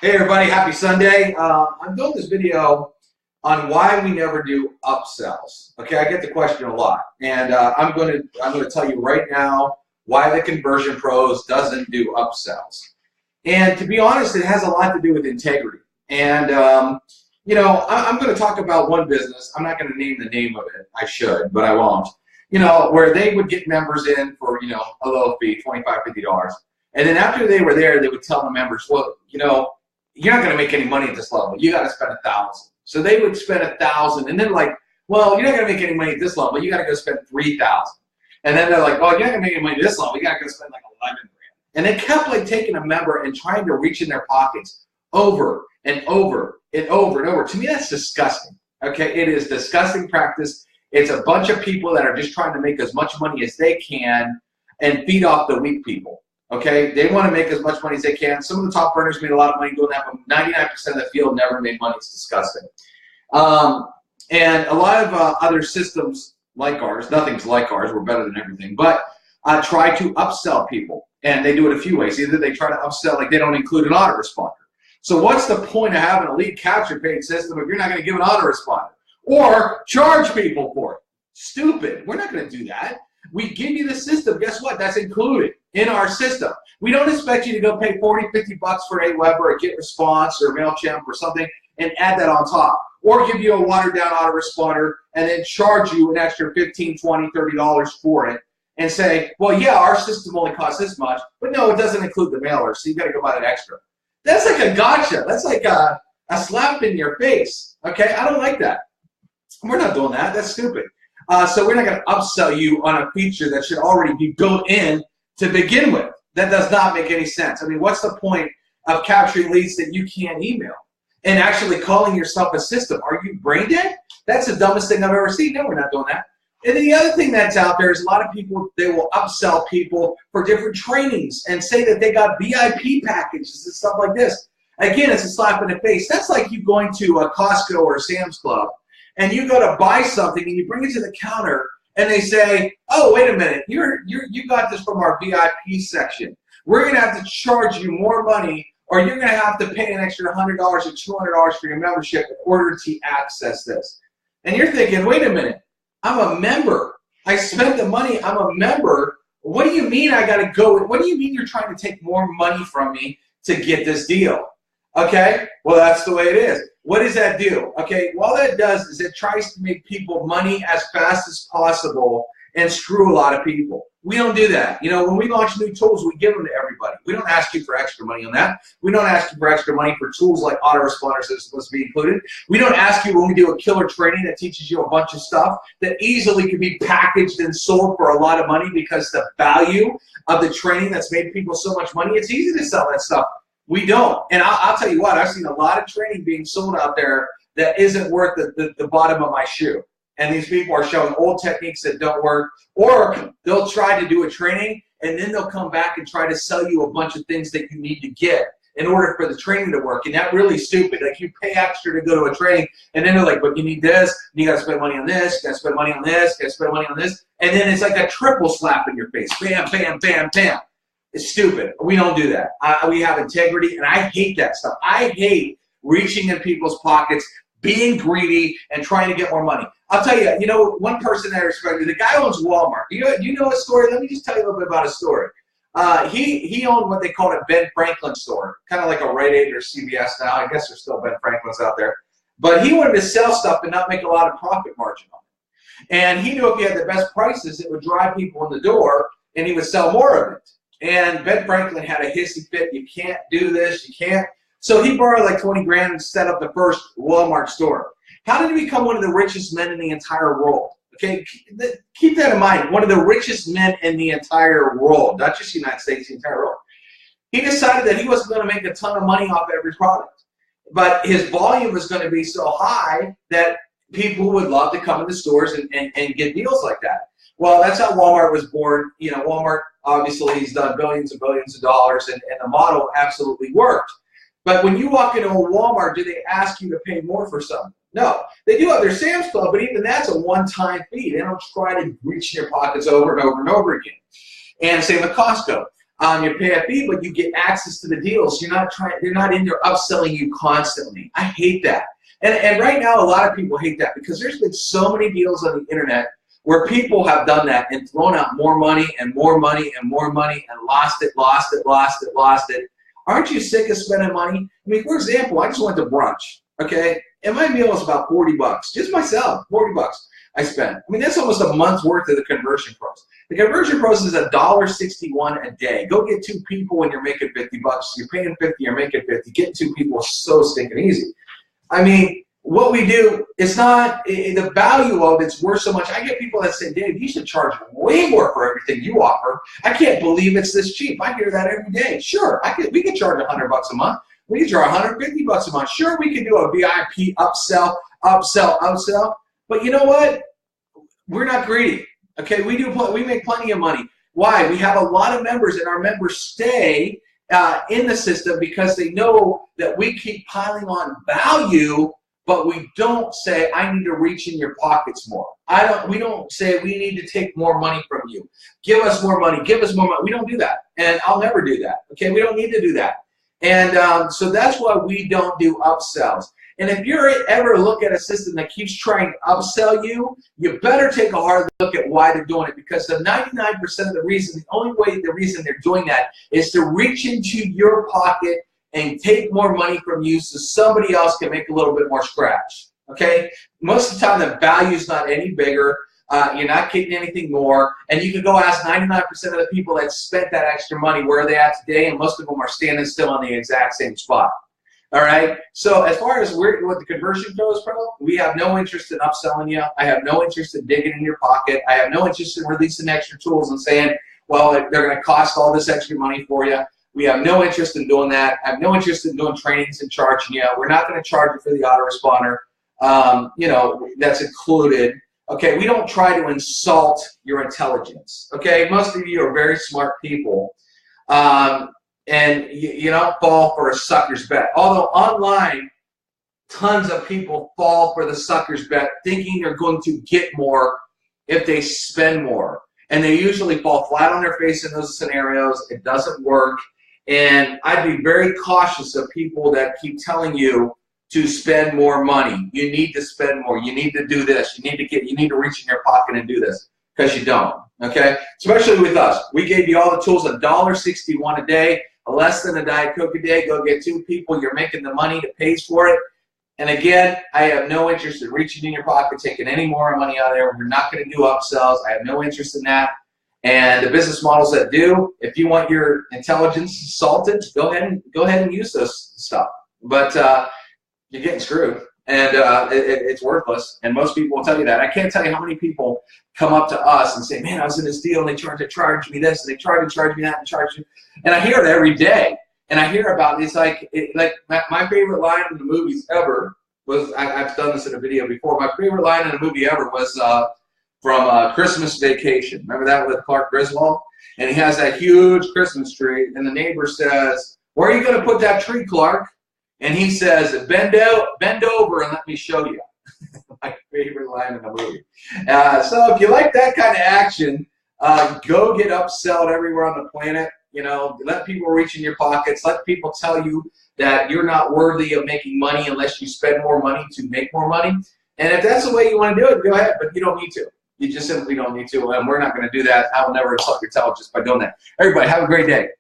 Hey everybody, happy Sunday. I'm doing this video on why we never do upsells. Okay, I get the question a lot, and I'm going to tell you right now why the Conversion Pros doesn't do upsells. And to be honest, it has a lot to do with integrity. And I'm going to talk about one business. I'm not going to name the name of it. I should, but I won't. Where they would get members in for a low fee, $25, $50, and then after they were there, they would tell the members, well, you're not going to make any money at this level. You got to spend $1,000. So they would spend $1,000, and then like, well, you're not going to make any money at this level. You got to go spend $3,000. And then they're like, oh, you're not going to make any money at this level. You got to go spend like $11,000. And they kept like taking a member and trying to reach in their pockets over and over and over and over. To me, that's disgusting. Okay, it is disgusting practice. It's a bunch of people that are just trying to make as much money as they can and feed off the weak people. Okay, they want to make as much money as they can. Some of the top earners made a lot of money doing that, but 99% of the field never made money. It's disgusting. And a lot of other systems like ours, nothing's like ours, we're better than everything, but try to upsell people. And they do it a few ways. Either they try to upsell, like they don't include an autoresponder. So what's the point of having a lead capture page system if you're not going to give an autoresponder? Or charge people for it? Stupid. We're not going to do that. We give you the system. Guess what? That's included in our system. We don't expect you to go pay 40, 50 bucks for Aweber or GetResponse or MailChimp or something and add that on top. Or give you a watered down autoresponder and then charge you an extra $15, $20, $30 for it and say, well, yeah, our system only costs this much, but no, it doesn't include the mailer, so you got to go buy that extra. That's like a gotcha. That's like a slap in your face. Okay, I don't like that. We're not doing that. That's stupid. So we're not going to upsell you on a feature that should already be built in to begin with. That does not make any sense. I mean, what's the point of capturing leads that you can't email and actually calling yourself a system? Are you brain dead? That's the dumbest thing I've ever seen. No, we're not doing that. And then the other thing that's out there is a lot of people, they will upsell people for different trainings and say that they got VIP packages and stuff like this. Again, it's a slap in the face. That's like you going to a Costco or a Sam's Club and you go to buy something and you bring it to the counter and they say, oh, wait a minute, you got this from our VIP section. We're going to have to charge you more money or you're going to have to pay an extra $100 or $200 for your membership in order to access this. And you're thinking, wait a minute, I'm a member. I spent the money, I'm a member. What do you mean I got to go? What do you mean you're trying to take more money from me to get this deal? Okay, well, that's the way it is. What does that do? Okay, all that does is it tries to make people money as fast as possible and screw a lot of people. We don't do that. When we launch new tools, we give them to everybody. We don't ask you for extra money on that. We don't ask you for extra money for tools like autoresponders that are supposed to be included. We don't ask you when we do a killer training that teaches you a bunch of stuff that easily can be packaged and sold for a lot of money because the value of the training that's made people so much money, it's easy to sell that stuff. We don't. And I'll tell you what, I've seen a lot of training being sold out there that isn't worth the bottom of my shoe. And these people are showing old techniques that don't work, or they'll try to do a training and then they'll come back and try to sell you a bunch of things that you need to get in order for the training to work. And that's really stupid. Like you pay extra to go to a training and then they're like, but you need this, and you got to spend money on this, you got to spend money on this, you got to spend money on this. And then it's like a triple slap in your face. Bam, bam, bam, bam. It's stupid. We don't do that. We have integrity, and I hate that stuff. I hate reaching in people's pockets, being greedy, and trying to get more money. I'll tell you, one person I respect, the guy owns Walmart. You know a story? Let me just tell you a little bit about a story. He owned what they called a Ben Franklin store, kind of like a Rite Aid or CVS now. I guess there's still Ben Franklins out there. But he wanted to sell stuff and not make a lot of profit margin on it. And he knew if he had the best prices, it would drive people in the door, and he would sell more of it. And Ben Franklin had a hissy fit. You can't do this. You can't. So he borrowed like 20 grand and set up the first Walmart store. How did he become one of the richest men in the entire world? Okay, keep that in mind. One of the richest men in the entire world, not just the United States, the entire world. He decided that he wasn't going to make a ton of money off every product, but his volume was going to be so high that people would love to come in the stores and get deals like that. Well, that's how Walmart was born. Walmart, obviously, he's done billions and billions of dollars, and the model absolutely worked. But when you walk into a Walmart, do they ask you to pay more for something? No. They do have their Sam's Club, but even that's a one-time fee. They don't try to reach in your pockets over and over and over again. And same with Costco. You pay a fee, but you get access to the deals. They're not in there upselling you constantly. I hate that. And right now, a lot of people hate that because there's been so many deals on the internet where people have done that and thrown out more money and more money and more money and lost it. Aren't you sick of spending money? I mean, for example, I just went to brunch, okay? And my meal was about 40 bucks, just myself, 40 bucks I spent. I mean, that's almost a month's worth of the Conversion Pros. The Conversion Pros is $1.61 a day. Go get 2 people when you're making 50 bucks. You're paying 50, you're making 50. Get 2 people is so stinking easy. I mean, what we do, it's not, the value of it's worth so much. I get people that say, Dave, you should charge way more for everything you offer. I can't believe it's this cheap. I hear that every day. Sure, we can charge 100 bucks a month. We can charge 150 bucks a month. Sure, we can do a VIP upsell. But you know what? We're not greedy. Okay, we make plenty of money. Why? We have a lot of members, and our members stay in the system because they know that we keep piling on value, but we don't say, I need to reach in your pockets more. We don't say we need to take more money from you. Give us more money, give us more money. We don't do that, and I'll never do that. Okay, we don't need to do that. And so that's why we don't do upsells. And if you're ever look at a system that keeps trying to upsell you, you better take a hard look at why they're doing it, because the 99% of the reason they're doing that is to reach into your pocket and take more money from you so somebody else can make a little bit more scratch. Okay? Most of the time, the value's not any bigger. You're not getting anything more. And you can go ask 99% of the people that spent that extra money, where are they at today? And most of them are standing still on the exact same spot. All right? So as far as what the conversion goes, bro, we have no interest in upselling you. I have no interest in digging in your pocket. I have no interest in releasing extra tools and saying, well, they're going to cost all this extra money for you. We have no interest in doing that. I have no interest in doing trainings and charging you. We're not going to charge you for the autoresponder. That's included. Okay, we don't try to insult your intelligence. Okay, most of you are very smart people, and you don't fall for a sucker's bet. Although online, tons of people fall for the sucker's bet, thinking they're going to get more if they spend more. And they usually fall flat on their face in those scenarios. It doesn't work. And I'd be very cautious of people that keep telling you to spend more money. You need to spend more. You need to do this. You need to reach in your pocket and do this, because you don't. Okay? Especially with us. We gave you all the tools, $1.61 a day, less than a Diet Coke a day. Go get 2 people. You're making the money that pays for it. And again, I have no interest in reaching in your pocket, taking any more money out of there. We're not going to do upsells. I have no interest in that. And the business models that do, if you want your intelligence assaulted, go ahead and use those stuff. But you're getting screwed, and it's worthless. And most people will tell you that. I can't tell you how many people come up to us and say, "Man, I was in this deal, and they tried to charge me this, and they tried to charge me that, and charge me." And I hear it every day. And I hear about it. It's like my favorite line in the movies ever was, I've done this in a video before, my favorite line in a movie ever was from Christmas Vacation. Remember that with Clark Griswold? And he has that huge Christmas tree, and the neighbor says, "Where are you going to put that tree, Clark?" And he says, bend over and let me show you." My favorite line in the movie. So if you like that kind of action, go get upselled everywhere on the planet. Let people reach in your pockets. Let people tell you that you're not worthy of making money unless you spend more money to make more money. And if that's the way you want to do it, go ahead, but you don't need to. You just simply don't need to, and we're not going to do that. I will never insult your intelligence by doing that. Everybody, have a great day.